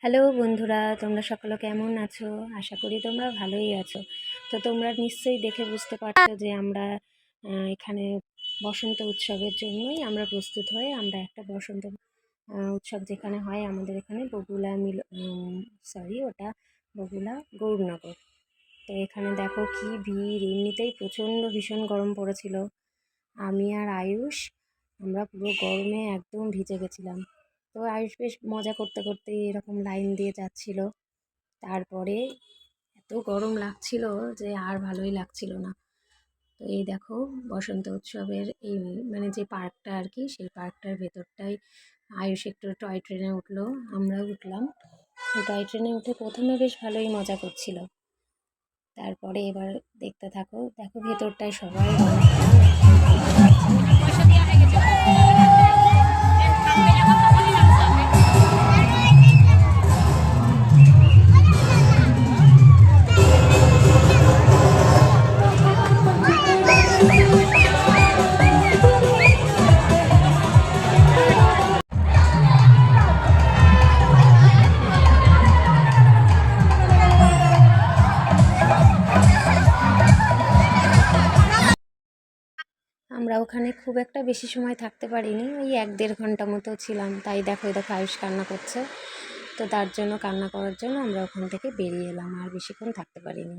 Hello বন্ধুরা, তোমরা সকলে কেমন আছো? আশা করি তোমরা ভালোই আছো। তো তোমরা নিশ্চয়ই দেখে বুঝতে পারছো যে আমরা এখানে বসন্ত উৎসবের জন্যই আমরা প্রস্তুত হয়ে আমরা একটা বসন্ত উৎসব যেখানে হয় আমাদের এখানে ওটা বগুলা গৌরনগর। তো এখানে দেখো কি ভিড়, এমনিতেই ভীষণ গরম পড়েছিল। আমি আর আয়ুষ আমরা পুরো গরমে একদম ভিজে গেছিলাম। তো আয়ুষ বেশ মজা করতে করতে এরকম লাইন দিয়ে যাচ্ছিল। তারপরে এত গরম লাগছিল যে আর ভালোই লাগছিল না। তো এই দেখো বসন্ত উৎসবের এই মানে যে পার্কটা আর কি, সেই পার্কটার ভেতরটাই আয়ুষ একটু টয় ট্রেনে উঠলো, আমরাও উঠলাম। টয় ট্রেনে উঠে প্রথমে বেশ ভালোই মজা করছিল। তারপরে এবার দেখতে থাকো, দেখো ভেতরটায় সবাই আমরা ওখানে খুব একটা বেশি সময় থাকতে পারিনি, ওই 1-1.5 ঘন্টা মতো ছিলাম। তাই দেখো আয়ুষ কান্না করছে। তো তার জন্য কান্না করার জন্য আমরা ওখান থেকে বেরিয়ে এলাম, আর বেশিক্ষণ থাকতে পারিনি।